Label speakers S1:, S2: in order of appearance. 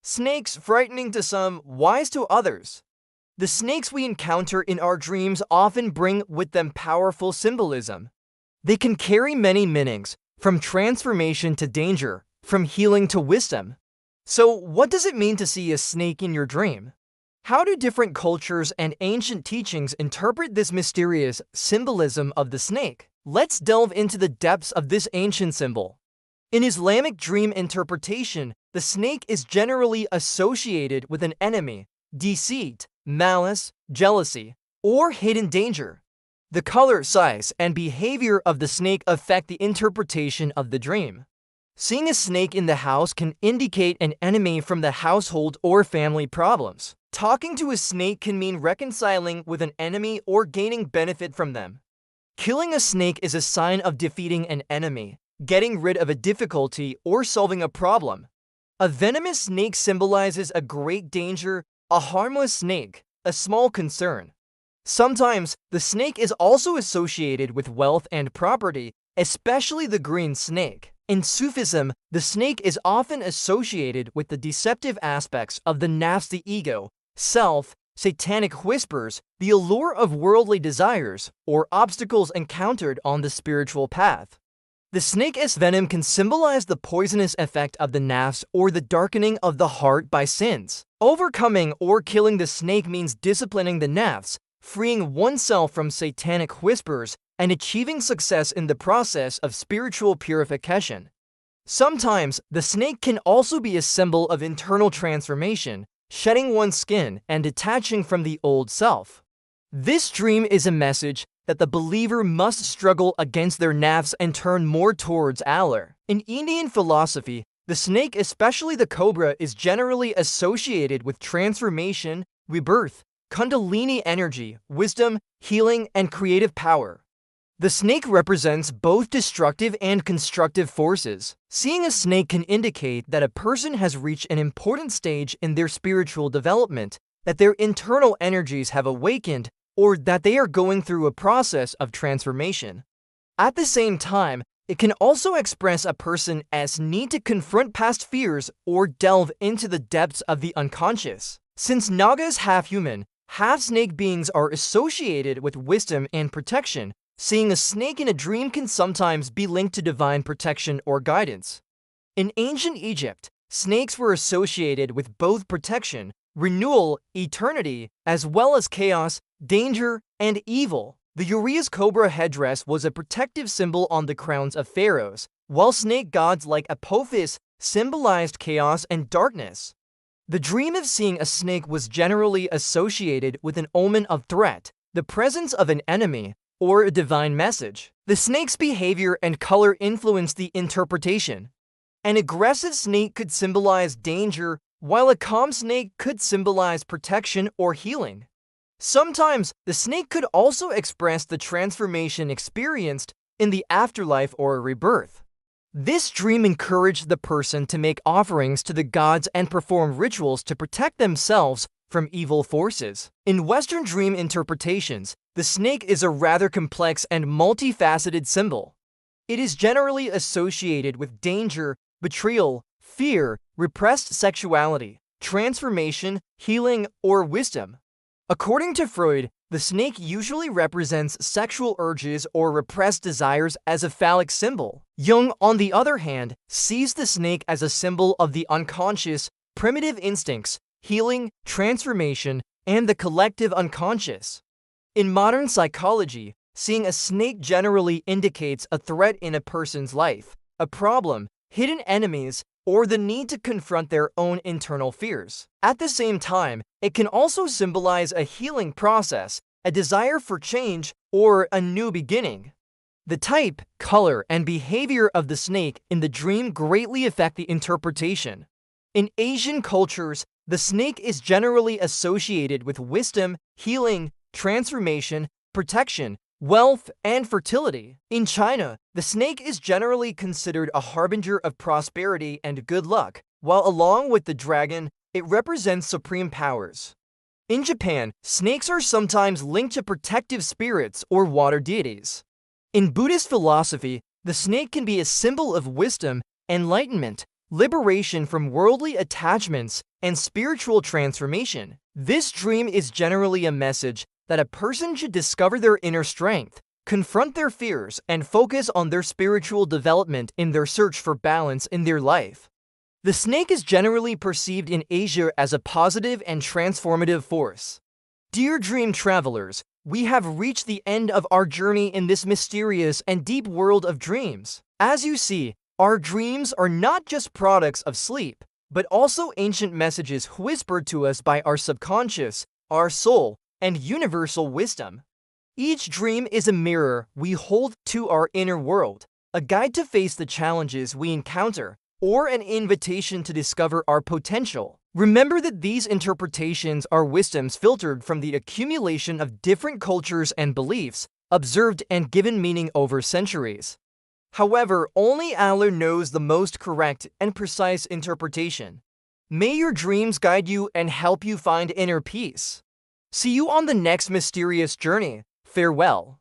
S1: Snakes frightening to some, wise to others. The snakes we encounter in our dreams often bring with them powerful symbolism. They can carry many meanings, from transformation to danger, from healing to wisdom. So, what does it mean to see a snake in your dream? How do different cultures and ancient teachings interpret this mysterious symbolism of the snake? Let's delve into the depths of this ancient symbol. In Islamic dream interpretation, the snake is generally associated with an enemy, deceit, malice, jealousy, or hidden danger. The color, size, and behavior of the snake affect the interpretation of the dream. Seeing a snake in the house can indicate an enemy from the household or family problems. Talking to a snake can mean reconciling with an enemy or gaining benefit from them. Killing a snake is a sign of defeating an enemy, getting rid of a difficulty, or solving a problem. A venomous snake symbolizes a great danger, a harmless snake, a small concern. Sometimes, the snake is also associated with wealth and property, especially the green snake. In Sufism, the snake is often associated with the deceptive aspects of the nafs, the ego, self, satanic whispers, the allure of worldly desires, or obstacles encountered on the spiritual path. The snake's venom can symbolize the poisonous effect of the nafs or the darkening of the heart by sins. Overcoming or killing the snake means disciplining the nafs, freeing oneself from satanic whispers, and achieving success in the process of spiritual purification. Sometimes, the snake can also be a symbol of internal transformation, shedding one's skin and detaching from the old self. This dream is a message that the believer must struggle against their nafs and turn more towards Allah. In Indian philosophy, the snake, especially the cobra, is generally associated with transformation, rebirth, kundalinienergy, wisdom, healing, and creative power. The snake represents both destructive and constructive forces. Seeing a snake can indicate that a person has reached an important stage in their spiritual development, that their internal energies have awakened, or that they are going through a process of transformation. At the same time, it can also express a person's need to confront past fears or delve into the depths of the unconscious. Since Nagas half-human, half-snake beings are associated with wisdom and protection, seeing a snake in a dream can sometimes be linked to divine protection or guidance. In ancient Egypt, snakes were associated with both protection, renewal, eternity, as well as chaos, danger, and evil. The uraeus cobra headdress was a protective symbol on the crowns of pharaohs, while snake gods like Apophis symbolized chaos and darkness. The dream of seeing a snake was generally associated with an omen of threat, the presence of an enemy, or a divine message. The snake's behavior and color influenced the interpretation. An aggressive snake could symbolize danger, while a calm snake could symbolize protection or healing. Sometimes, the snake could also express the transformation experienced in the afterlife or rebirth. This dream encouraged the person to make offerings to the gods and perform rituals to protect themselves from evil forces. In Western dream interpretations, the snake is a rather complex and multifaceted symbol. It is generally associated with danger, betrayal, fear, repressed sexuality, transformation, healing, or wisdom. According to Freud, the snake usually represents sexual urges or repressed desires as a phallic symbol. Jung, on the other hand, sees the snake as a symbol of the unconscious, primitive instincts, healing, transformation, and the collective unconscious. In modern psychology, seeing a snake generally indicates a threat in a person's life, a problem, hidden enemies, or the need to confront their own internal fears. At the same time, it can also symbolize a healing process, a desire for change, or a new beginning. The type, color, and behavior of the snake in the dream greatly affect the interpretation. In Asian cultures, the snake is generally associated with wisdom, healing, transformation, protection, wealth, and fertility. In China, the snake is generally considered a harbinger of prosperity and good luck, while along with the dragon, it represents supreme powers. In Japan, snakes are sometimes linked to protective spirits or water deities. In Buddhist philosophy, the snake can be a symbol of wisdom, enlightenment, liberation from worldly attachments, and spiritual transformation. This dream is generally a message that a person should discover their inner strength, confront their fears, and focus on their spiritual development in their search for balance in their life. The snake is generally perceived in Asia as a positive and transformative force. Dear dream travelers, we have reached the end of our journey in this mysterious and deep world of dreams. As you see, our dreams are not just products of sleep, but also ancient messages whispered to us by our subconscious, our soul, and universal wisdom. Each dream is a mirror we hold to our inner world, a guide to face the challenges we encounter, or an invitation to discover our potential. Remember that these interpretations are wisdoms filtered from the accumulation of different cultures and beliefs, observed and given meaning over centuries. However, only Allah knows the most correct and precise interpretation. May your dreams guide you and help you find inner peace. See you on the next mysterious journey. Farewell.